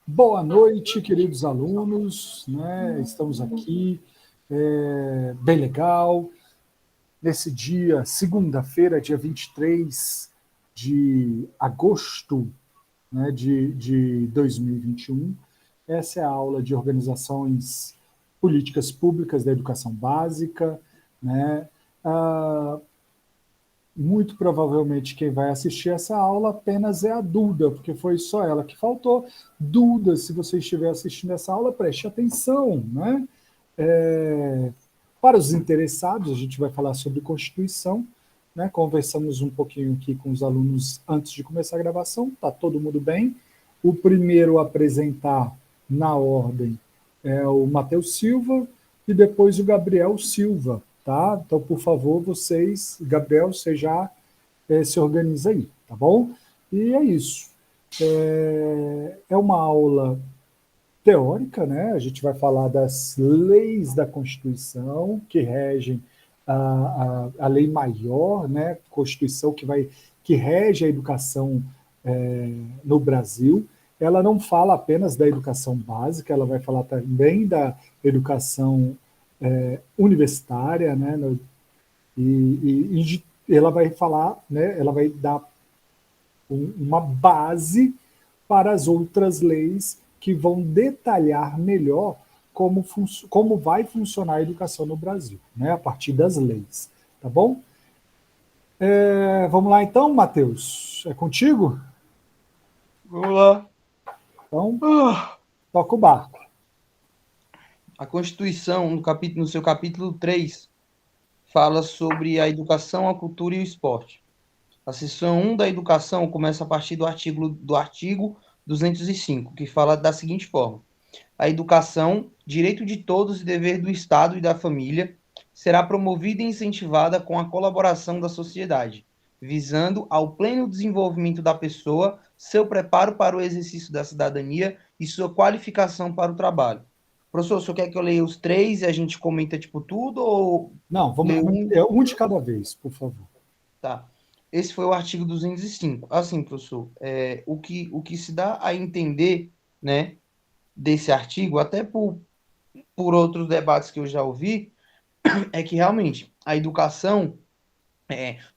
Boa noite, queridos alunos, né? Estamos aqui, bem legal, nesse dia, segunda-feira, dia 23 de agosto, né, de 2021. Essa é a aula de organizações políticas públicas da educação básica, né? Muito provavelmente quem vai assistir essa aula apenas é a Duda, porque foi só ela que faltou. Duda, se você estiver assistindo essa aula, preste atenção, né? Para os interessados, a gente vai falar sobre Constituição, né? Conversamos um pouquinho aqui com os alunos antes de começar a gravação, está todo mundo bem. O primeiro a apresentar na ordem é o Matheus Silva e depois o Gabriel Silva, tá? Então, por favor, vocês, Gabriel, você já se organiza aí, tá bom? E é isso. É uma aula teórica, né? A gente vai falar das leis da Constituição que regem a lei maior, né? Constituição que rege a educação no Brasil. Ela não fala apenas da educação básica, ela vai falar também da educação universitária, né? E ela vai falar, né? Ela vai dar uma base para as outras leis que vão detalhar melhor como vai funcionar a educação no Brasil, né, a partir das leis. Tá bom? Vamos lá então, Matheus? É contigo? Vamos lá. Então, toca o barco. A Constituição, no seu capítulo 3, fala sobre a educação, a cultura e o esporte. A seção 1 da educação começa a partir do artigo 205, que fala da seguinte forma: a educação, direito de todos e dever do Estado e da família, será promovida e incentivada com a colaboração da sociedade, visando ao pleno desenvolvimento da pessoa, seu preparo para o exercício da cidadania e sua qualificação para o trabalho. Professor, o senhor quer que eu leia os três e a gente comenta tipo tudo ou Não, vamos um de cada vez, por favor. Tá. Esse foi o artigo 205. Assim, professor, o que se dá a entender, né, desse artigo, até por outros debates que eu já ouvi, é que realmente a educação,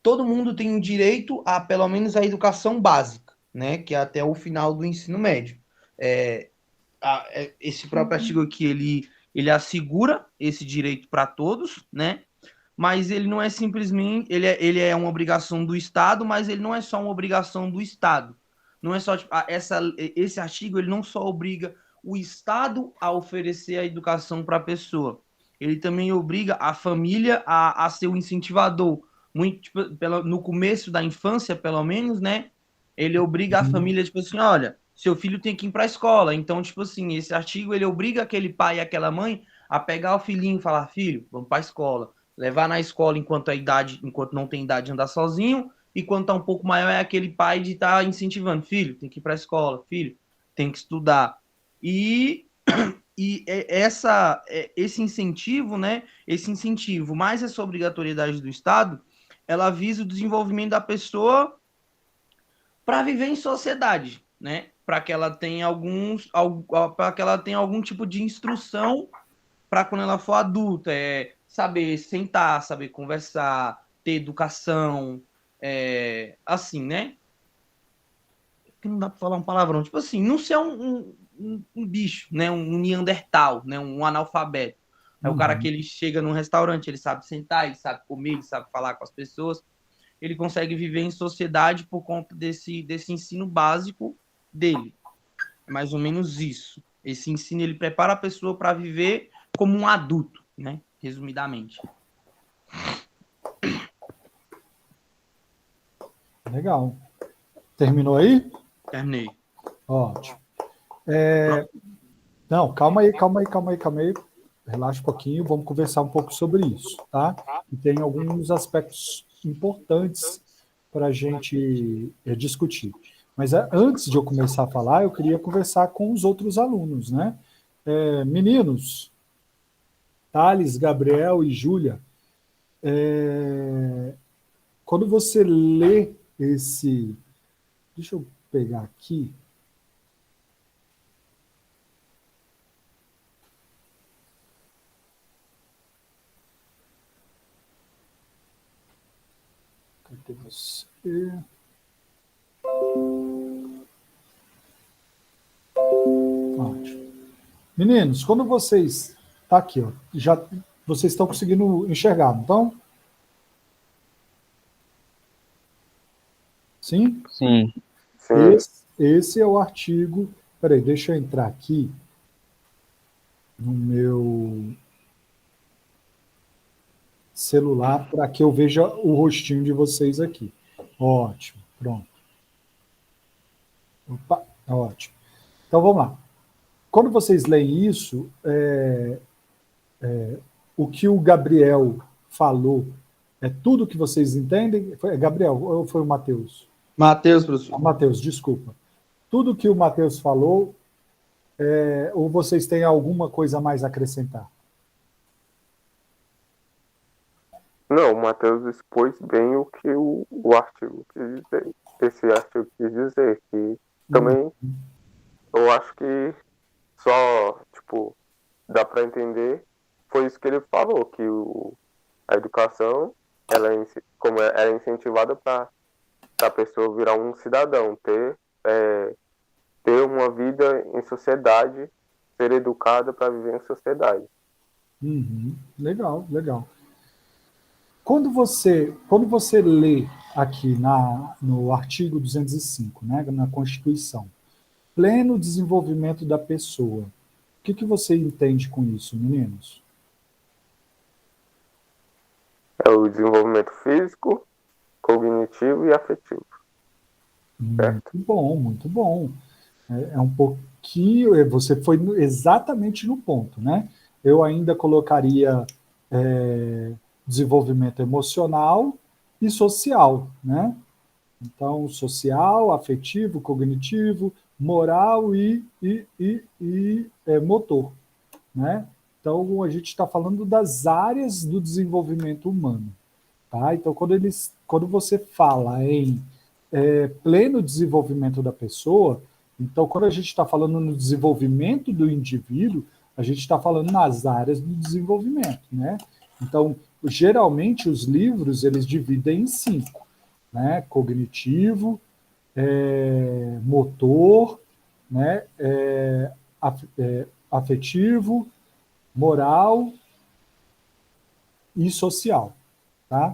todo mundo tem o direito a, pelo menos, a educação básica, né, que é até o final do ensino médio. Esse próprio artigo aqui, ele assegura esse direito para todos, né, mas ele não é simplesmente, ele é uma obrigação do Estado, mas ele não é só uma obrigação do Estado. Não é só, tipo, esse artigo, ele não só obriga o Estado a oferecer a educação para a pessoa, ele também obriga a família a ser o incentivador. Muito, tipo, no começo da infância, pelo menos, né? Ele obriga a família, tipo assim, olha, seu filho tem que ir para a escola. Então, tipo assim, esse artigo, ele obriga aquele pai e aquela mãe a pegar o filhinho e falar, filho, vamos para a escola. Levar na escola enquanto não tem idade de andar sozinho, e quando está um pouco maior é aquele pai de estar incentivando, filho, tem que ir para a escola, filho, tem que estudar. E esse incentivo, né? Esse incentivo, mais essa obrigatoriedade do Estado, ela visa o desenvolvimento da pessoa para viver em sociedade, né? Para que ela tenha algum tipo de instrução para quando ela for adulta, saber sentar, saber conversar, ter educação, assim, né? Que não dá para falar um palavrão, tipo assim, não ser um bicho, né? Um Neandertal, né? Um analfabeto. É o cara que ele chega num restaurante, ele sabe sentar, ele sabe comer, ele sabe falar com as pessoas, ele consegue viver em sociedade por conta desse ensino básico dele. É mais ou menos isso. Esse ensino, ele prepara a pessoa para viver como um adulto, né? Resumidamente. Legal. Terminou aí? Terminei. Ótimo. Não, calma aí. Relaxa um pouquinho, vamos conversar um pouco sobre isso, tá? E tem alguns aspectos importantes para a gente discutir. Mas antes de eu começar a falar, eu queria conversar com os outros alunos, né? Meninos, Thales, Gabriel e Júlia, quando você lê esse... Deixa eu pegar aqui. Cadê você? Ótimo. Meninos, quando vocês... Tá aqui, ó. Já vocês estão conseguindo enxergar, então? Sim? Sim. Esse é o artigo... Peraí, deixa eu entrar aqui no meu celular para que eu veja o rostinho de vocês aqui. Ótimo, pronto. Opa, ótimo. Então, vamos lá. Quando vocês leem isso, o que o Gabriel falou é tudo que vocês entendem? Foi Gabriel ou foi o Matheus? Matheus, professor. Matheus, desculpa. Tudo que o Matheus falou, ou vocês têm alguma coisa a mais a acrescentar? Não, o Matheus expôs bem o que o artigo quis dizer. Esse artigo quis dizer, que também eu acho que só, tipo, dá para entender, foi isso que ele falou, que a educação, como ela é incentivada para a pessoa virar um cidadão, ter uma vida em sociedade, ser educada para viver em sociedade. Legal, legal. Quando você lê aqui no artigo 205, né, na Constituição, pleno desenvolvimento da pessoa, o que você entende com isso, meninos? É o desenvolvimento físico, cognitivo e afetivo. Muito bom, muito bom. É um pouquinho, você foi exatamente no ponto, né? Eu ainda colocaria desenvolvimento emocional e social, né? Então, social, afetivo, cognitivo, moral e motor, né? Então, a gente está falando das áreas do desenvolvimento humano, tá? Então, quando você fala em pleno desenvolvimento da pessoa, então, quando a gente está falando no desenvolvimento do indivíduo, a gente está falando nas áreas do desenvolvimento, né? Então, geralmente, os livros, eles dividem em 5, né? Cognitivo, motor, né? Afetivo, moral e social, tá?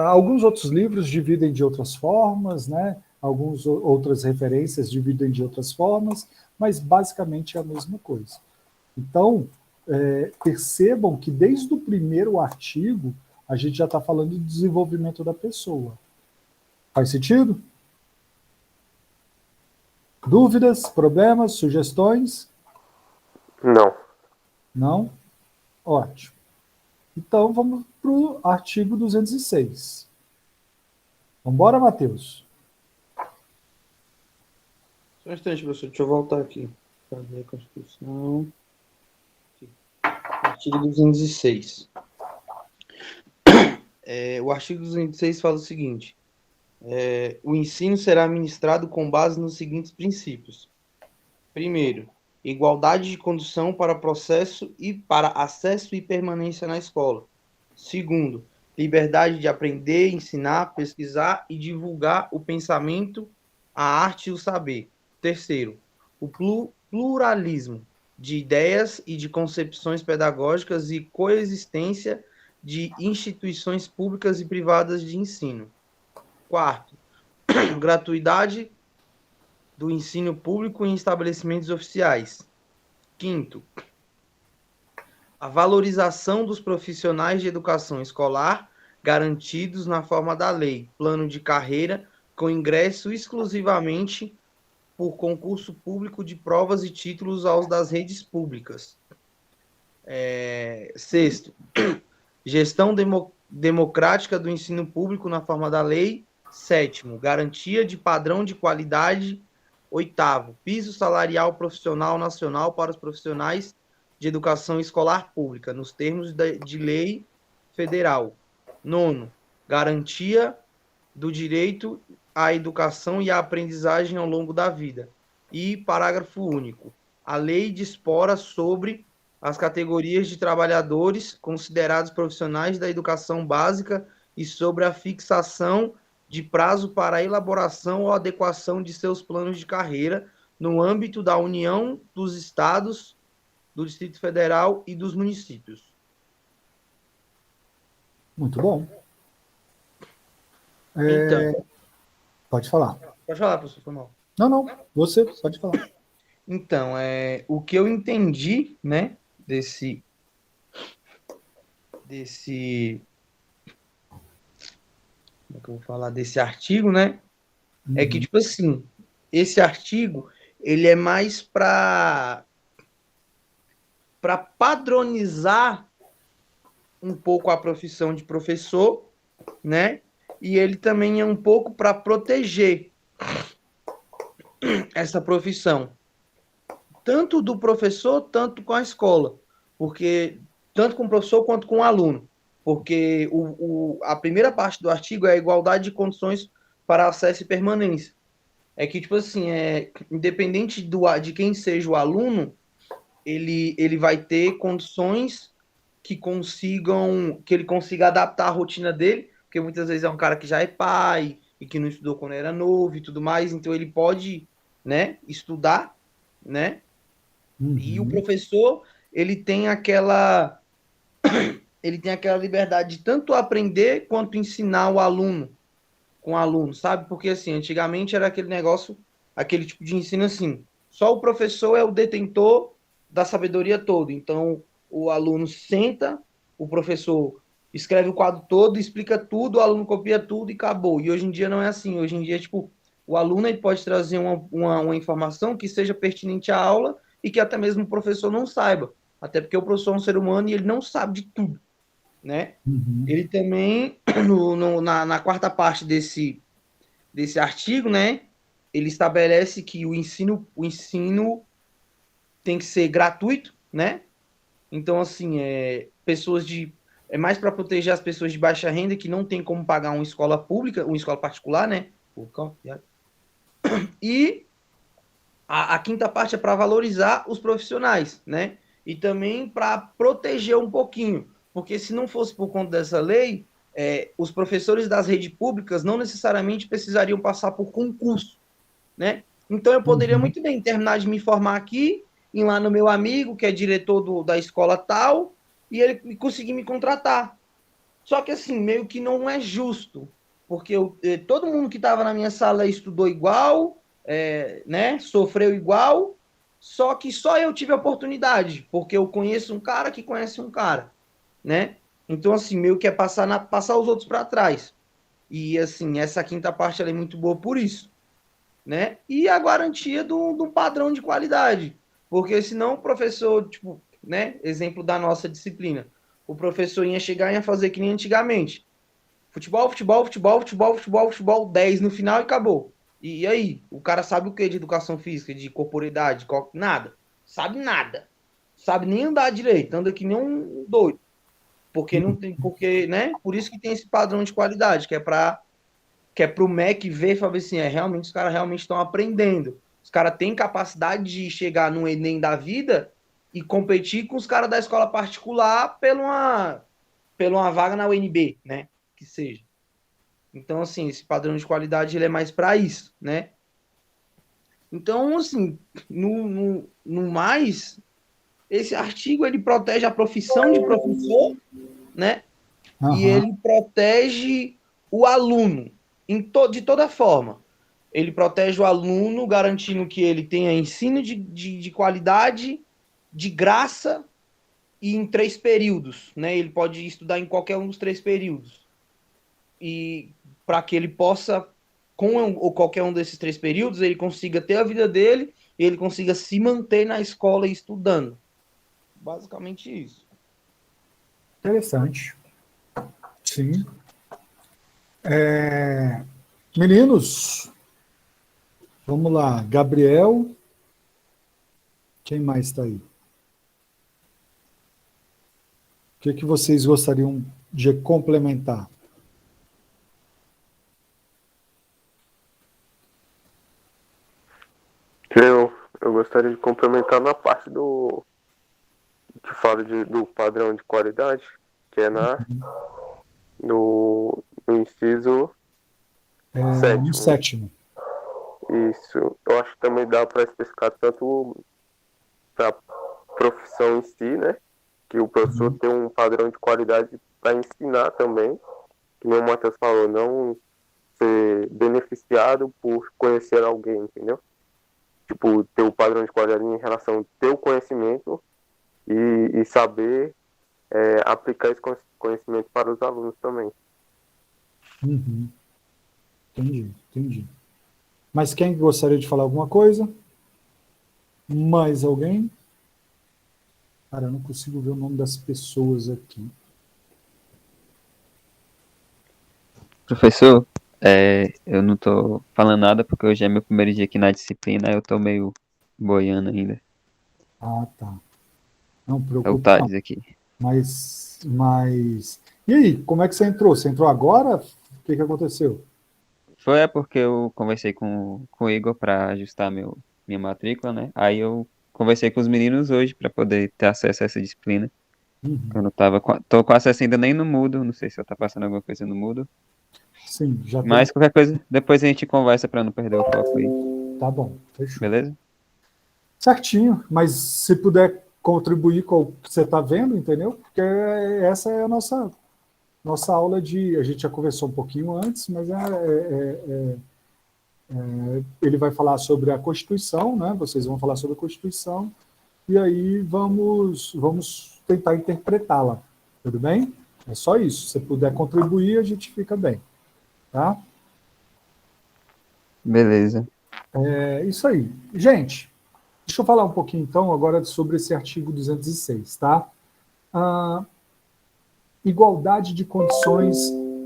Alguns outros livros dividem de outras formas, né? Algumas outras referências dividem de outras formas, mas basicamente é a mesma coisa. Então, percebam que desde o primeiro artigo a gente já está falando de desenvolvimento da pessoa. Faz sentido? Dúvidas, problemas, sugestões? Não. Não? Ótimo. Então, vamos para o artigo 206. Vamos embora, Matheus? Só um instante, professor. Deixa eu voltar aqui. Cadê a Constituição? Aqui. Artigo 206. O artigo 206 fala o seguinte. O ensino será ministrado com base nos seguintes princípios. Primeiro, igualdade de condição para processo e para acesso e permanência na escola. Segundo, liberdade de aprender, ensinar, pesquisar e divulgar o pensamento, a arte e o saber. Terceiro, o pluralismo de ideias e de concepções pedagógicas e coexistência de instituições públicas e privadas de ensino. Quarto, gratuidade do ensino público em estabelecimentos oficiais. Quinto, a valorização dos profissionais de educação escolar garantidos na forma da lei, plano de carreira com ingresso exclusivamente por concurso público de provas e títulos aos das redes públicas. Sexto, gestão democrática do ensino público na forma da lei. Sétimo, garantia de padrão de qualidade. Oitavo, piso salarial profissional nacional para os profissionais de educação escolar pública, nos termos de lei federal. Nono, garantia do direito a educação e a aprendizagem ao longo da vida. E parágrafo único. A lei dispora sobre as categorias de trabalhadores considerados profissionais da educação básica e sobre a fixação de prazo para a elaboração ou adequação de seus planos de carreira no âmbito da União, dos Estados, do Distrito Federal e dos municípios. Muito bom. Então, pode falar. Pode falar, professor, foi mal. Não, você pode falar. Então, o que eu entendi, né, desse como é que eu vou falar desse artigo, né? É que, tipo assim, esse artigo, ele é mais para padronizar um pouco a profissão de professor, né? E ele também é um pouco para proteger essa profissão, tanto do professor, tanto com a escola, porque tanto com o professor quanto com o aluno, porque a primeira parte do artigo é a igualdade de condições para acesso e permanência. É que, tipo assim, independente de quem seja o aluno, ele vai ter condições que ele consiga adaptar a rotina dele, porque muitas vezes é um cara que já é pai e que não estudou quando era novo e tudo mais, então ele pode, né, estudar, né? E o professor, ele tem aquela liberdade de tanto aprender quanto ensinar o aluno com o aluno, sabe? Porque assim, antigamente era aquele negócio, aquele tipo de ensino assim, só o professor é o detentor da sabedoria toda. Então, o aluno senta, o professor escreve o quadro todo, explica tudo, o aluno copia tudo e acabou. E hoje em dia não é assim. Hoje em dia, tipo, o aluno ele pode trazer uma informação que seja pertinente à aula e que até mesmo o professor não saiba. Até porque o professor é um ser humano e ele não sabe de tudo, né? Ele também, na quarta parte desse artigo, né, ele estabelece que o ensino tem que ser gratuito, né? Então, assim, é mais para proteger as pessoas de baixa renda que não tem como pagar uma escola pública, uma escola particular, né? E a quinta parte é para valorizar os profissionais, né? E também para proteger um pouquinho, porque se não fosse por conta dessa lei, os professores das redes públicas não necessariamente precisariam passar por concurso, né? Então eu poderia muito bem terminar de me formar aqui, ir lá no meu amigo, que é diretor da escola tal, e ele conseguir me contratar. Só que assim, meio que não é justo, porque todo mundo que estava na minha sala estudou igual, né? Sofreu igual, só que só eu tive a oportunidade, porque eu conheço um cara que conhece um cara, né? Então, assim, meio que é passar os outros para trás. E, assim, essa quinta parte ela é muito boa por isso, né? E a garantia do padrão de qualidade. Porque senão o professor, tipo, né? Exemplo da nossa disciplina. O professor ia chegar e ia fazer que nem antigamente. Futebol, futebol, futebol, futebol, futebol, futebol, 10 no final e acabou. E aí? O cara sabe o que de educação física, de corporeidade, nada. Sabe nada. Sabe nem andar direito, anda que nem um doido. Porque não tem, porque, né? Por isso que tem esse padrão de qualidade, que é para o MEC ver e falar assim, realmente os caras realmente estão aprendendo. Os caras têm capacidade de chegar no Enem da vida e competir com os caras da escola particular pela uma vaga na UNB, né? Que seja. Então, assim, esse padrão de qualidade ele é mais para isso, né? Então, assim, no mais, esse artigo ele protege a profissão de professor, né? E ele protege o aluno de toda forma. Ele protege o aluno, garantindo que ele tenha ensino de qualidade, de graça e em 3 períodos, né? Ele pode estudar em qualquer um dos 3 períodos. E para que ele possa, com qualquer um desses 3 períodos, ele consiga ter a vida dele e ele consiga se manter na escola e estudando. Basicamente isso. Interessante. Sim. Meninos, vamos lá. Gabriel. Quem mais está aí? O que vocês gostariam de complementar? Eu gostaria de complementar na parte que fala do padrão de qualidade, que é no inciso No sétimo. sétimo. Isso. Eu acho que também dá para especificar tanto para a profissão em si, né? Que o professor tem um padrão de qualidade para ensinar também, que nem o Matheus falou, não ser beneficiado por conhecer alguém, entendeu? Tipo, ter o padrão de qualidade em relação ao teu conhecimento e saber aplicar esse conhecimento para os alunos também. Uhum. Entendi. Mas quem gostaria de falar alguma coisa? Mais alguém? Cara, eu não consigo ver o nome das pessoas aqui. Professor, eu não tô falando nada porque hoje é meu primeiro dia aqui na disciplina, eu tô meio boiando ainda. Ah, tá. Não É o preocupe, não. Thales aqui. Mas... E aí, como é que você entrou? Você entrou agora? O que aconteceu? Porque eu conversei com o Igor para ajustar minha matrícula, né? Aí eu conversei com os meninos hoje para poder ter acesso a essa disciplina. Eu não tô com acesso ainda nem no Moodle, não sei se eu tá passando alguma coisa no Moodle. Sim, já tem. Mas qualquer coisa, depois a gente conversa para não perder o foco aí. Tá bom, fechou. Beleza? Certinho, mas se puder contribuir com o que você está vendo, entendeu? Porque essa é a nossa aula a gente já conversou um pouquinho antes, mas ele vai falar sobre a Constituição, né? Vocês vão falar sobre a Constituição, e aí vamos tentar interpretá-la, tudo bem? É só isso. Se puder contribuir, a gente fica bem, tá? Beleza. É isso aí. Gente, deixa eu falar um pouquinho, então, agora sobre esse artigo 206, tá? Igualdade de condições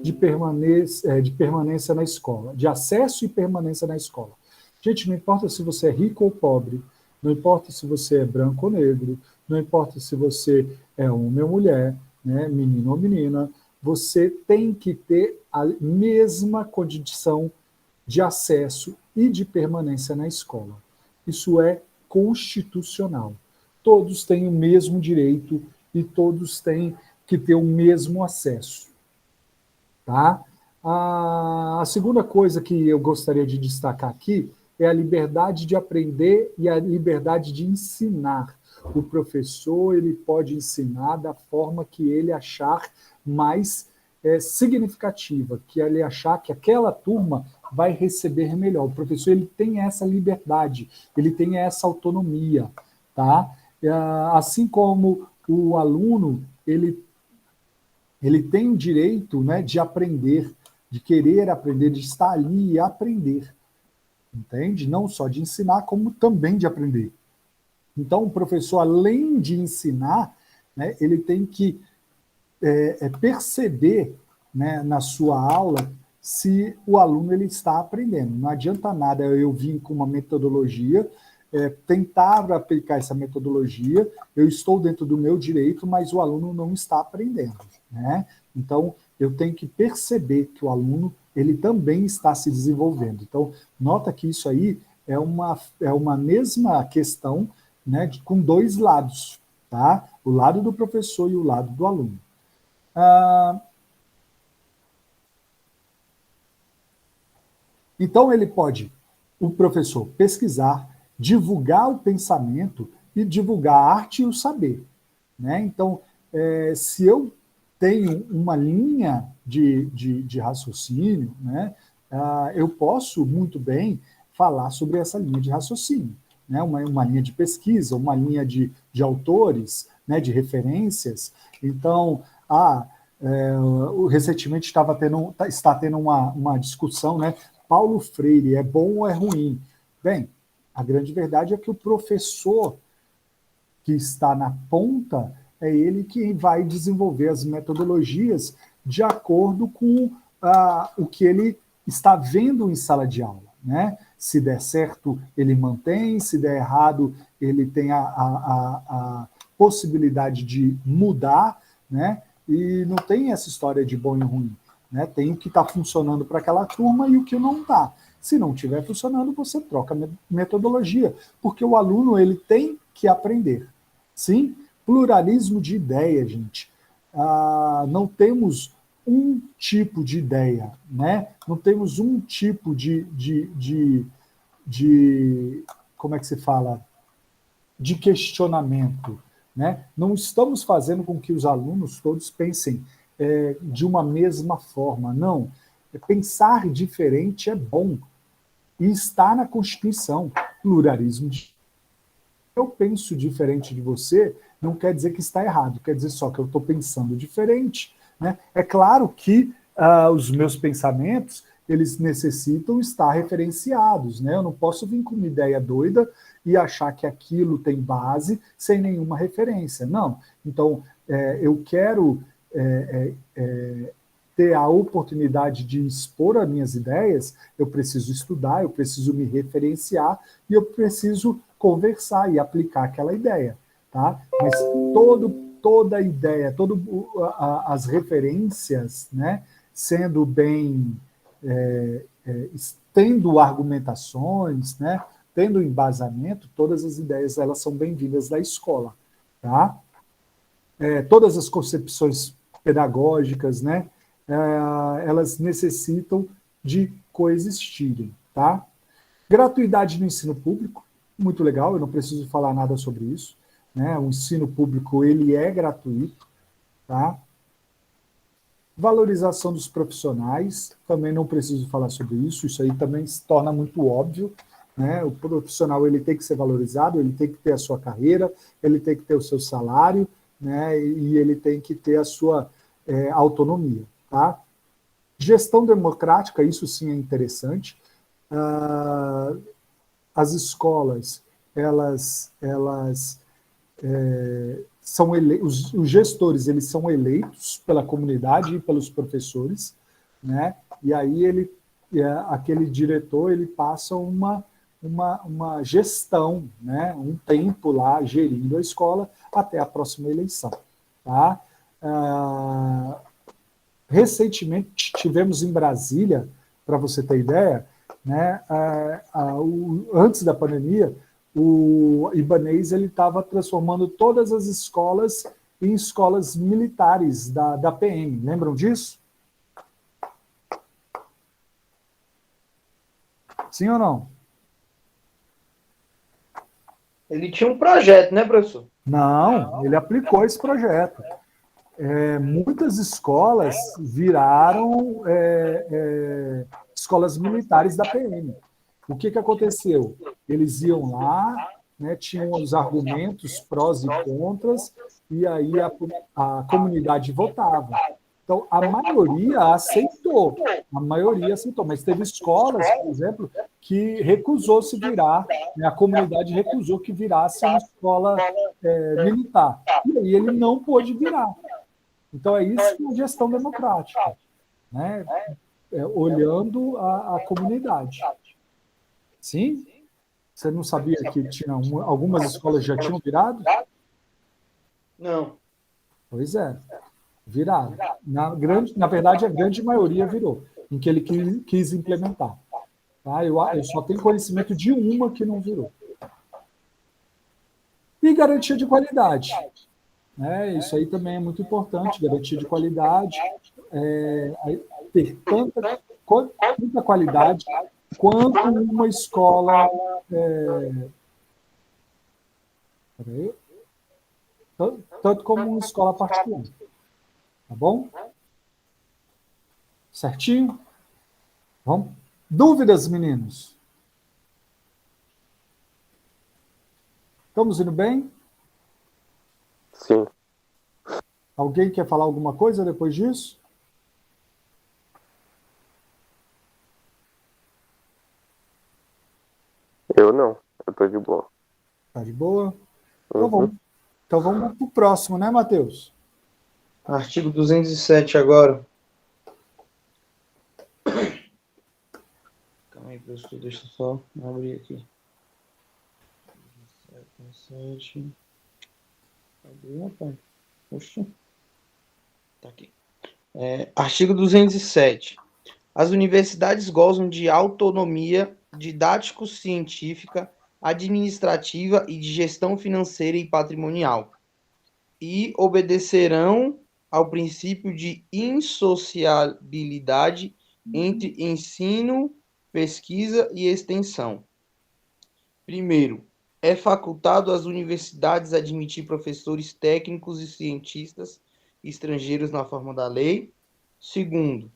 de permanência na escola, de acesso e permanência na escola. Gente, não importa se você é rico ou pobre, não importa se você é branco ou negro, não importa se você é homem ou mulher, né, menino ou menina, você tem que ter a mesma condição de acesso e de permanência na escola. Isso é constitucional. Todos têm o mesmo direito e todos têm que ter o mesmo acesso. Tá? A segunda coisa que eu gostaria de destacar aqui é a liberdade de aprender e a liberdade de ensinar. O professor ele pode ensinar da forma que ele achar mais significativa, que ele achar que aquela turma vai receber melhor. O professor ele tem essa liberdade, ele tem essa autonomia, tá? Assim como o aluno ele tem o direito, né, de aprender, de querer aprender, de estar ali e aprender, entende? Não só de ensinar, como também de aprender. Então, o professor, além de ensinar, né, ele tem que perceber, né, na sua aula se o aluno ele está aprendendo. Não adianta nada eu vir com uma metodologia, tentar aplicar essa metodologia, eu estou dentro do meu direito, mas o aluno não está aprendendo, né? Então, eu tenho que perceber que o aluno ele também está se desenvolvendo. Então, nota que isso aí é uma mesma questão, né, com dois lados, tá? O lado do professor e o lado do aluno. Então, o professor, pesquisar, divulgar o pensamento e divulgar a arte e o saber, né? Então, se eu tenho uma linha de raciocínio, né, eu posso muito bem falar sobre essa linha de raciocínio, né? Uma linha de pesquisa, uma linha de autores, né, de referências. Então, recentemente está tendo uma discussão, né? Paulo Freire é bom ou é ruim? Bem, a grande verdade é que o professor que está na ponta é ele que vai desenvolver as metodologias de acordo com o que ele está vendo em sala de aula, né? Se der certo, ele mantém, se der errado, ele tem a possibilidade de mudar, né? E não tem essa história de bom e ruim, né? Tem o que está funcionando para aquela turma e o que não está. Se não estiver funcionando, você troca a metodologia, porque o aluno ele tem que aprender. Sim? Pluralismo de ideia, gente. Não temos um tipo de ideia, né? Não temos um tipo de como é que se fala? De questionamento, né? Não estamos fazendo com que os alunos todos pensem de uma mesma forma, não. Pensar diferente é bom, e está na Constituição, pluralismo de... Eu penso diferente de você, não quer dizer que está errado, quer dizer só que eu estou pensando diferente, né? É claro que os meus pensamentos, eles necessitam estar referenciados, né? Eu não posso vir com uma ideia doida e achar que aquilo tem base sem nenhuma referência. Não. Então, eu quero ter a oportunidade de expor as minhas ideias, eu preciso estudar, eu preciso me referenciar e eu preciso conversar e aplicar aquela ideia. Tá? Mas toda a ideia, todas as referências, né, sendo bem, tendo argumentações, né, tendo embasamento, todas as ideias elas são bem-vindas da escola. Tá? Todas as concepções pedagógicas, né, elas necessitam de coexistirem. Tá? Gratuidade no ensino público, muito legal, eu não preciso falar nada sobre isso. Né? O ensino público ele é gratuito. Tá? Valorização dos profissionais, também não preciso falar sobre isso, isso aí também se torna muito óbvio. Né? O profissional ele tem que ser valorizado, ele tem que ter a sua carreira, ele tem que ter o seu salário, né? E ele tem que ter a sua autonomia. Tá? Gestão democrática, isso sim é interessante. As escolas, elas são os gestores, eles são eleitos pela comunidade e pelos professores, né? E aí aquele diretor ele passa uma gestão, né? Um tempo lá gerindo a escola até a próxima eleição. Tá? Recentemente tivemos em Brasília, para você ter ideia, né? Antes da pandemia, o Ibanez estava transformando todas as escolas em escolas militares da PM. Lembram disso? Sim ou não? Ele tinha um projeto, né, professor? Não, ele aplicou esse projeto. Muitas escolas viraram escolas militares da PM. O que aconteceu? Eles iam lá, né, tinham os argumentos prós e contras, e aí a comunidade votava. Então, a maioria aceitou, mas teve escolas, por exemplo, que recusou se virar, né, a comunidade recusou que virasse uma escola militar. E aí ele não pôde virar. Então, é isso que é gestão democrática, né? Olhando a comunidade. Sim? Você não sabia que tinha algumas escolas já tinham virado? Não. Pois é, viraram. Na verdade, a grande maioria virou, em que ele quis implementar. Tá? Eu só tenho conhecimento de uma que não virou. E garantia de qualidade. Isso aí também é muito importante, garantia de qualidade, ter tanta qualidade quanto uma escola tanto como uma escola particular. Tá bom? Certinho? Vamos? Dúvidas, meninos? Estamos indo bem? Sim. Alguém quer falar alguma coisa depois disso? Eu não. Eu tô de boa. Tá de boa? Então vamos. Então vamos para o próximo, né, Matheus? Artigo 207 agora. Calma aí, professor, deixa eu só abrir aqui. 207. Abriu, rapaz. Poxa. Tá aqui. Artigo 207. As universidades gozam de autonomia didático-científica, administrativa e de gestão financeira e patrimonial, e obedecerão ao princípio de insociabilidade entre ensino, pesquisa e extensão. Primeiro, é facultado às universidades admitir professores técnicos e cientistas estrangeiros na forma da lei. Segundo,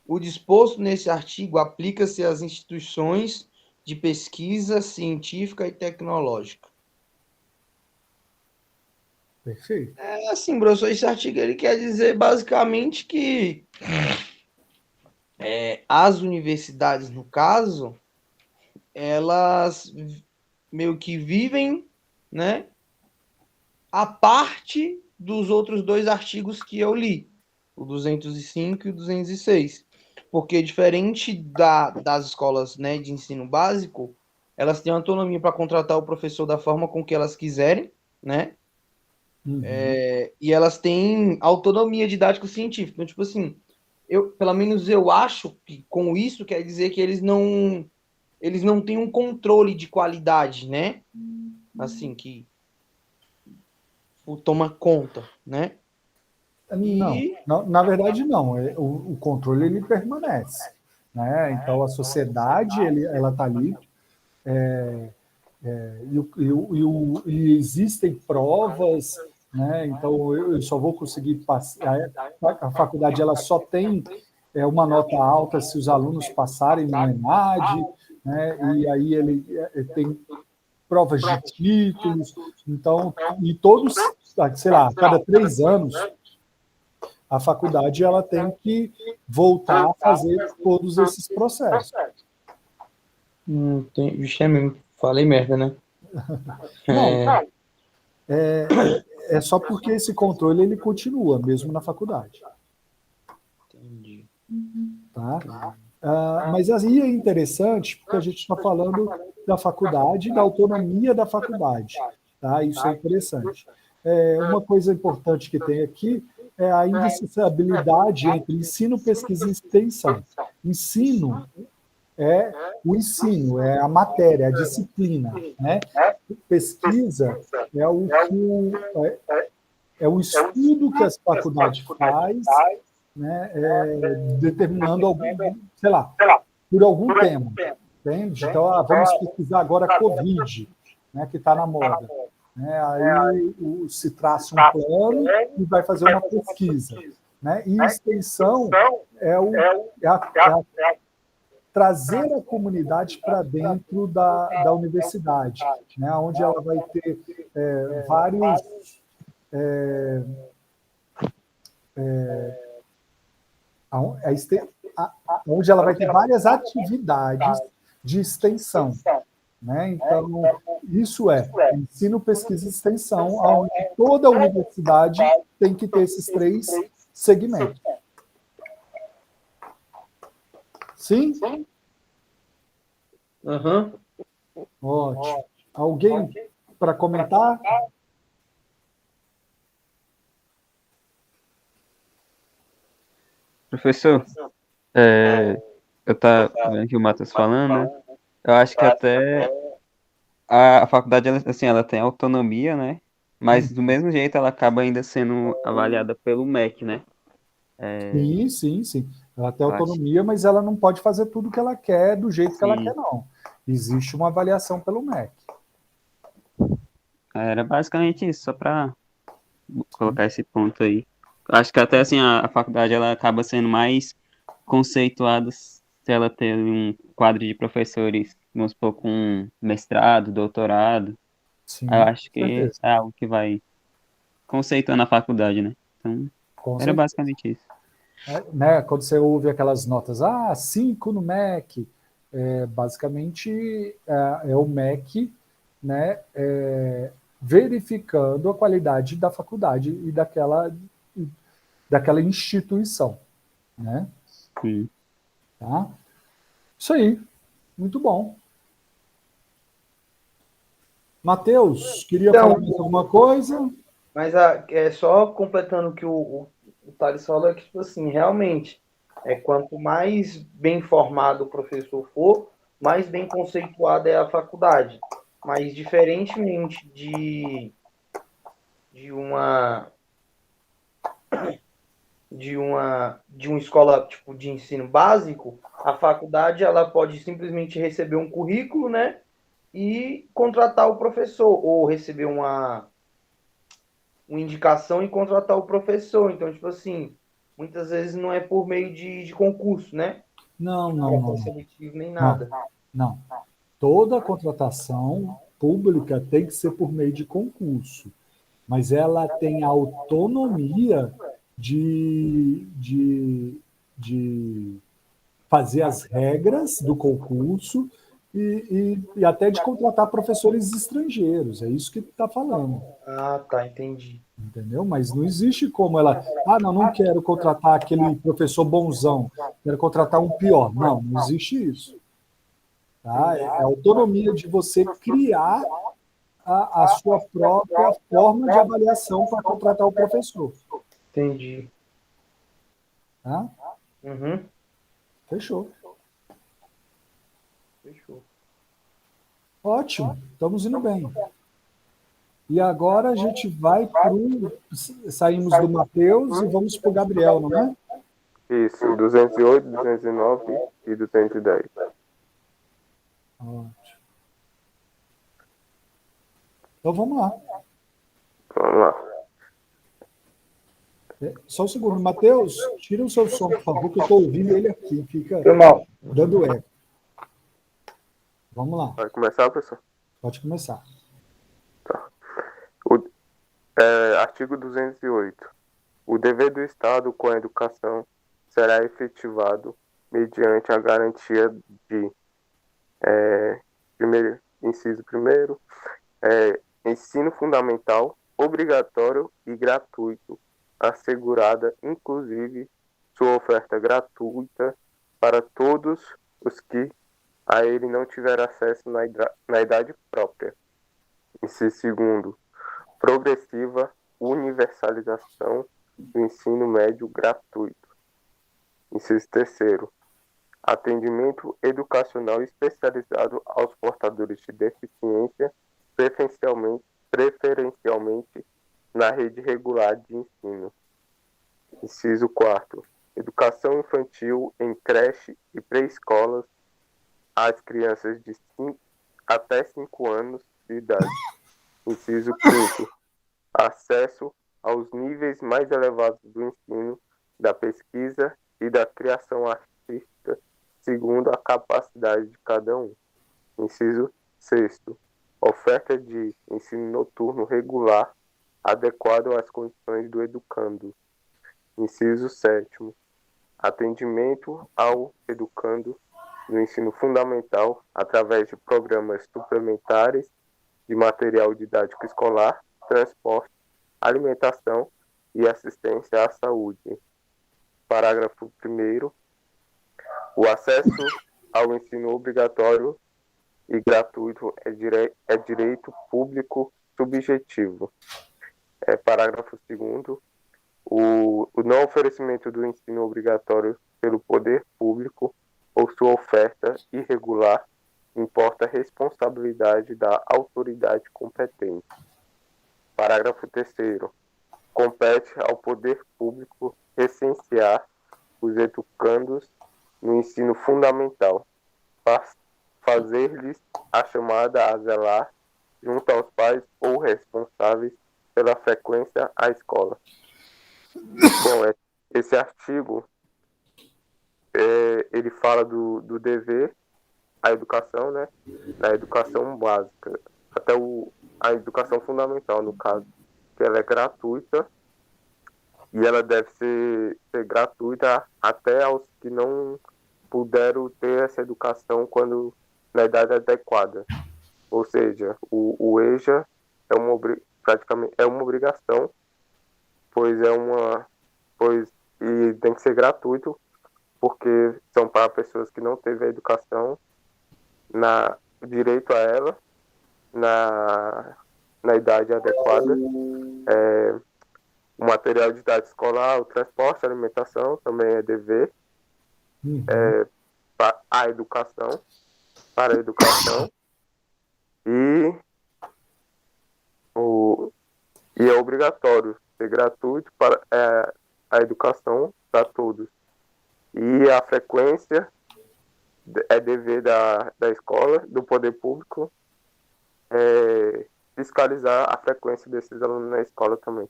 o disposto nesse artigo aplica-se às instituições de pesquisa científica e tecnológica. Perfeito. É assim, professor, esse artigo ele quer dizer basicamente que as universidades, no caso, elas meio que vivem, né, a parte dos outros dois artigos que eu li, o 205 e o 206. Porque diferente das escolas, né, de ensino básico, elas têm autonomia para contratar o professor da forma com que elas quiserem, né? Uhum. E elas têm autonomia didático-científica. Então, tipo assim, pelo menos eu acho que com isso quer dizer que eles não têm um controle de qualidade, né? Assim, que toma conta, né? Não, na verdade não. O controle ele permanece, né? Então a sociedade ela está ali, e existem provas, né? Então eu só vou conseguir passar. A faculdade ela só tem uma nota alta se os alunos passarem no ENAD, né? E aí ele tem provas de títulos. Então, e todos, sei lá, a cada 3 anos a faculdade ela tem que voltar a fazer todos esses processos. Vixe, é mesmo. Falei merda, né? Não, é só porque esse controle ele continua, mesmo na faculdade. Entendi. Tá? Mas aí é interessante, porque a gente está falando da faculdade, da autonomia da faculdade. Tá? Isso é interessante. Uma coisa importante que tem aqui é a indissociabilidade entre ensino, pesquisa e extensão. Ensino é o ensino, é a matéria, a disciplina. Né? Pesquisa é o estudo que as faculdades faz, né, determinando sei lá, por algum tema. Entende? Então, vamos pesquisar agora Covid, né, que está na moda. Né? Aí se traça um plano e vai fazer uma pesquisa. Né? E extensão é trazer a comunidade para dentro da universidade, né? Onde ela vai ter vários onde ela vai ter várias atividades de extensão. Né? Então, isso é ensino, pesquisa e extensão, onde toda a universidade tem que ter esses 3 segmentos. Sim? Uhum. Ótimo. Alguém para comentar? Professor, eu estava vendo aqui o Matheus falando, né? Eu acho que até a faculdade, ela tem autonomia, né? Mas do mesmo jeito ela acaba ainda sendo avaliada pelo MEC, né? Sim. Ela tem autonomia, mas ela não pode fazer tudo que ela quer do jeito que ela quer, não. Existe uma avaliação pelo MEC. Era basicamente isso, só para colocar esse ponto aí. Acho que até assim a faculdade ela acaba sendo mais conceituada se ela ter um quadro de professores, vamos supor, com mestrado, doutorado. Sim, eu acho que é algo que vai conceituando a faculdade, né? Então, era basicamente isso. Né? Quando você ouve aquelas notas, 5 no MEC, basicamente é o MEC, né, verificando a qualidade da faculdade e daquela instituição. Né? Sim. Tá? Isso aí, muito bom. Matheus, queria falar mais alguma coisa? Mas só completando o que o Thales falou, é que, tipo assim, realmente, Quanto mais bem formado o professor for, mais bem conceituada é a faculdade. Mas, diferentemente de uma escola tipo de ensino básico, a faculdade ela pode simplesmente receber um currículo, né, e contratar o professor, ou receber uma indicação e contratar o professor. Então, tipo assim, muitas vezes não é por meio de concurso, né? Não, De não, não, processo não. seletivo nem Não, nada. não. Toda contratação pública tem que ser por meio de concurso, mas ela tem autonomia de fazer as regras do concurso e até de contratar professores estrangeiros. É isso que está falando, Ah, tá, entendi. entendeu? Mas não existe como ela. Ah, não, não quero contratar aquele professor bonzão, quero contratar um pior. Não, não existe isso. Tá? É a autonomia de você criar a sua própria forma de avaliação para contratar o professor. Entendi. Tá? Uhum. Fechou. Fechou. Ótimo, estamos indo bem. E agora a gente vai para o. Saímos do Mateus e vamos para o Gabriel, não é? Isso, 208, 209 e 210. Ótimo. Então vamos lá. Vamos lá. Só um segundo. Mateus, tira o seu som, por favor, que eu estou ouvindo ele aqui. Fica Foi mal. dando eco. Vamos lá. Vai começar, professor? Pode começar. Tá. Artigo 208. O dever do Estado com a educação será efetivado mediante a garantia de, inciso primeiro, ensino fundamental, obrigatório e gratuito, assegurada, inclusive, sua oferta gratuita para todos os que a ele não tiver acesso na idade própria. Inciso segundo, progressiva universalização do ensino médio gratuito. Inciso terceiro, atendimento educacional especializado aos portadores de deficiência, preferencialmente na rede regular de ensino. Inciso quarto, educação infantil em creche e pré-escolas às crianças de até 5 anos de idade. Inciso quinto, acesso aos níveis mais elevados do ensino, da pesquisa e da criação artística, segundo a capacidade de cada um. Inciso sexto, oferta de ensino noturno regular, adequado às condições do educando. Inciso sétimo, atendimento ao educando no ensino fundamental através de programas suplementares de material didático escolar, transporte, alimentação e assistência à saúde. Parágrafo 1º. O acesso ao ensino obrigatório e gratuito é direito público subjetivo. Parágrafo 2º. O não oferecimento do ensino obrigatório pelo poder público ou sua oferta irregular importa a responsabilidade da autoridade competente. Parágrafo 3º. Compete ao poder público recensear os educandos no ensino fundamental, fazer-lhes a chamada a zelar junto aos pais ou responsáveis pela frequência à escola. Bom, esse artigo ele fala do dever à educação, né? Da educação básica, até a educação fundamental, no caso, que ela é gratuita e ela deve ser gratuita até aos que não puderam ter essa educação quando na idade adequada. Ou seja, o EJA praticamente é uma obrigação, e tem que ser gratuito, porque são para pessoas que não teve a educação, direito a ela, na idade adequada, o material de idade escolar, o transporte, a alimentação também é dever, a educação, para a educação, e é obrigatório ser gratuito para a educação para todos. E a frequência é dever da escola, do poder público, fiscalizar a frequência desses alunos na escola também.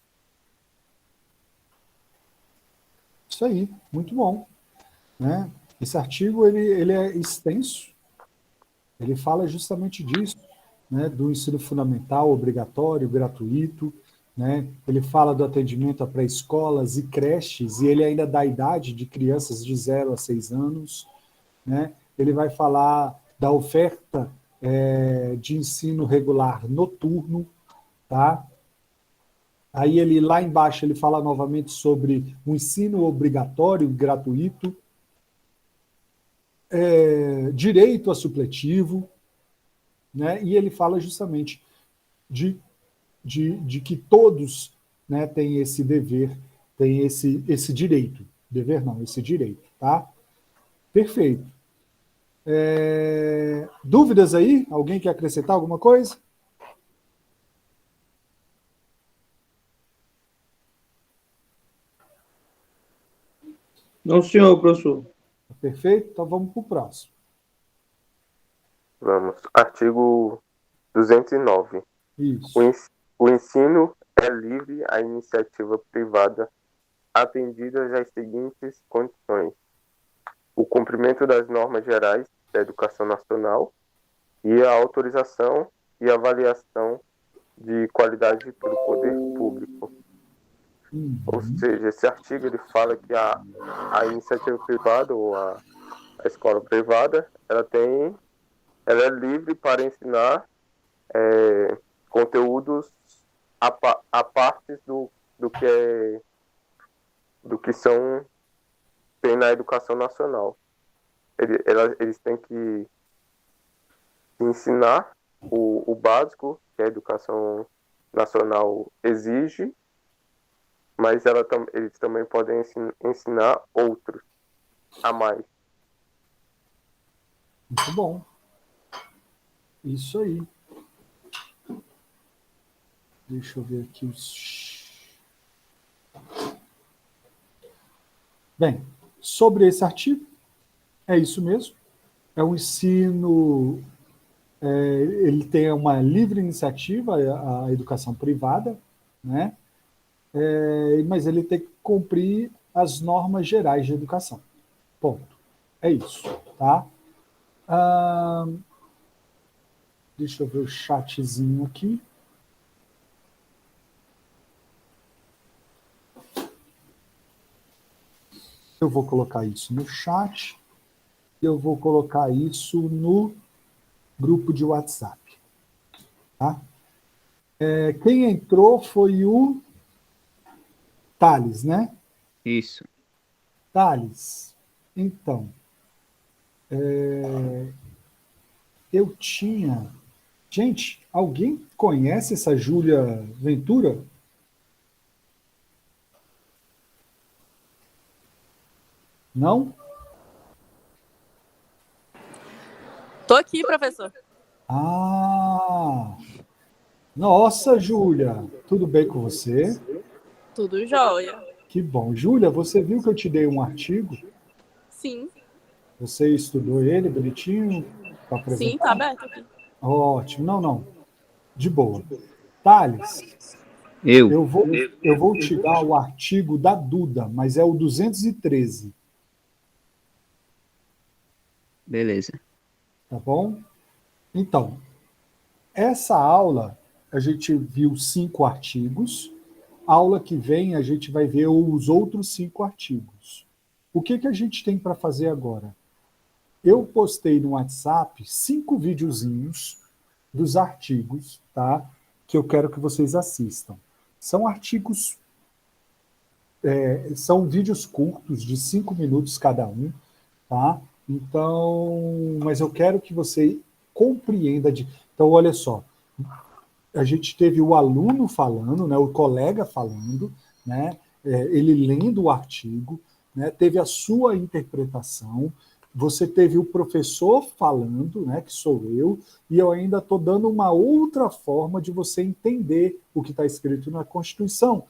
Isso aí, muito bom. Né? Esse artigo ele é extenso, ele fala justamente disso, né? Do ensino fundamental, obrigatório, gratuito, né? Ele fala do atendimento a pré-escolas e creches, e ele ainda dá a idade de crianças de 0 a 6 anos. Né? Ele vai falar da oferta de ensino regular noturno, tá? Aí ele lá embaixo ele fala novamente sobre o ensino obrigatório gratuito, direito a supletivo, né? E ele fala justamente de que todos, né, têm esse dever, têm esse direito. Dever não, esse direito, tá? Perfeito. Dúvidas aí? Alguém quer acrescentar alguma coisa? Não, senhor, professor. Perfeito? Então vamos para o próximo. Vamos. Artigo 209. Isso. O ensino é livre à iniciativa privada, atendidas as seguintes condições: o cumprimento das normas gerais da educação nacional e a autorização e avaliação de qualidade pelo poder público. Ou seja, esse artigo ele fala que a iniciativa privada ou a escola privada ela é livre para ensinar conteúdos a partes do que tem na educação nacional. Eles têm que ensinar o básico que a educação nacional exige, mas eles também podem ensinar outros a mais. Muito bom. Isso aí. Deixa eu ver aqui os... Bem, sobre esse artigo, é isso mesmo. É um ensino... ele tem uma livre iniciativa, a educação privada, né? Mas ele tem que cumprir as normas gerais de educação. Ponto. É isso, tá? Deixa eu ver o chatzinho aqui. Eu vou colocar isso no chat. Eu vou colocar isso no grupo de WhatsApp. Tá? Quem entrou foi o Thales, né? Isso. Thales, então, eu tinha... Gente, alguém conhece essa Júlia Ventura? Não? Tô aqui, professor. Nossa, Júlia, tudo bem com você? Tudo jóia. Que bom. Júlia, você viu que eu te dei um artigo? Sim. Você estudou ele bonitinho? Sim, tá aberto aqui. Ótimo. Não. De boa. Thales, eu vou te dar o artigo da Duda, mas é o 213. Beleza. Tá bom? Então, essa aula, a gente viu 5 artigos. A aula que vem, a gente vai ver os outros 5 artigos. O que a gente tem para fazer agora? Eu postei no WhatsApp 5 videozinhos dos artigos, tá? Que eu quero que vocês assistam. São artigos, são vídeos curtos, de 5 minutos cada um, tá? Então, mas eu quero que você compreenda. Então, olha só, a gente teve o aluno falando, né, o colega falando, né, ele lendo o artigo, né, teve a sua interpretação, você teve o professor falando, né, que sou eu, e eu ainda estou dando uma outra forma de você entender o que está escrito na Constituição,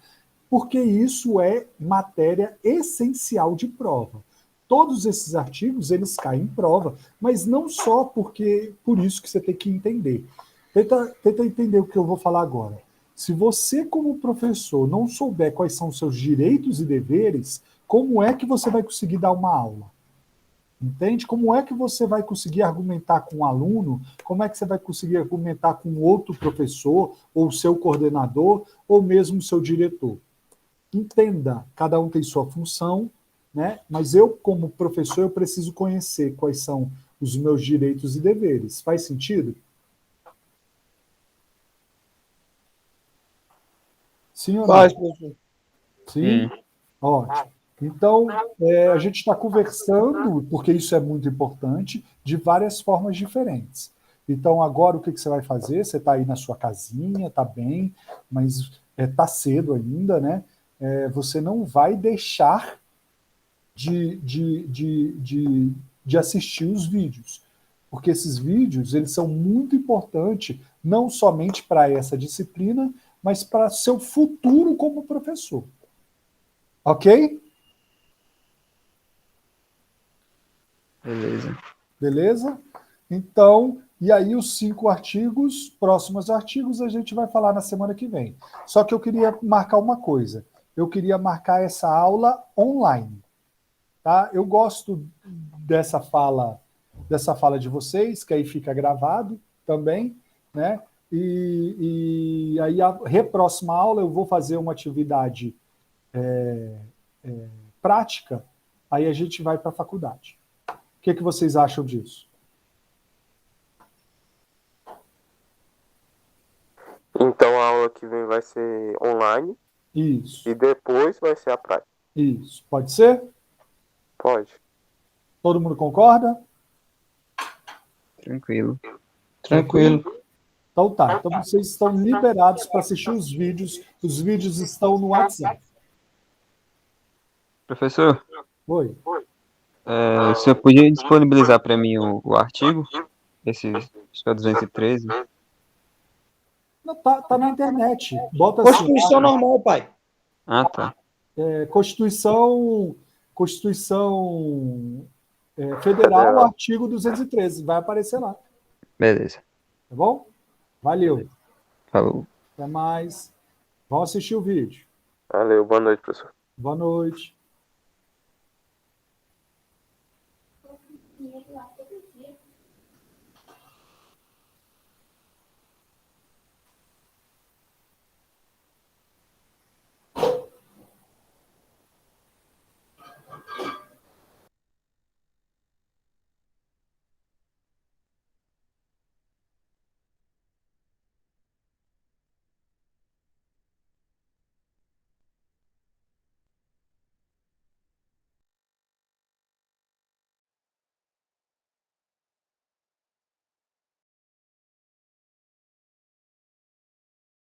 porque isso é matéria essencial de prova. Todos esses artigos, eles caem em prova, mas não só porque por isso que você tem que entender. Tenta entender o que eu vou falar agora. Se você, como professor, não souber quais são os seus direitos e deveres, como é que você vai conseguir dar uma aula? Entende? Como é que você vai conseguir argumentar com um aluno? Como é que você vai conseguir argumentar com outro professor, ou seu coordenador, ou mesmo seu diretor? Entenda, cada um tem sua função, né? Mas eu, como professor, eu preciso conhecer quais são os meus direitos e deveres. Faz sentido? Sim ou não? Faz, professor. Sim? Ótimo. Então, a gente está conversando, porque isso é muito importante, de várias formas diferentes. Então, agora o que você vai fazer? Você está aí na sua casinha, está bem, mas está cedo ainda, né? Você não vai deixar de assistir os vídeos, porque esses vídeos eles são muito importantes, não somente para essa disciplina, mas para seu futuro como professor. Ok? Beleza. Beleza? Então, e aí os 5 artigos, próximos artigos, a gente vai falar na semana que vem. Só que eu queria marcar uma coisa. Eu queria marcar essa aula online. Tá? Eu gosto dessa fala de vocês, que aí fica gravado também, né? E aí a próxima aula eu vou fazer uma atividade prática, aí a gente vai para a faculdade. O que vocês acham disso? Então a aula que vem vai ser online Isso, e depois vai ser a prática. isso. Pode ser? Pode. Todo mundo concorda? Tranquilo. Tranquilo. Então tá. Então vocês estão liberados para assistir os vídeos. Os vídeos estão no WhatsApp. Professor, Oi. o senhor podia disponibilizar para mim o artigo? Esse, acho que é o 213? Não, tá na internet. Bota assim, Constituição normal, pai. Ah, tá. Constituição Federal, artigo 213. Vai aparecer lá. Beleza. Tá bom? Valeu. Falou. Até mais. Vamos assistir o vídeo. Valeu, boa noite, professor. Boa noite.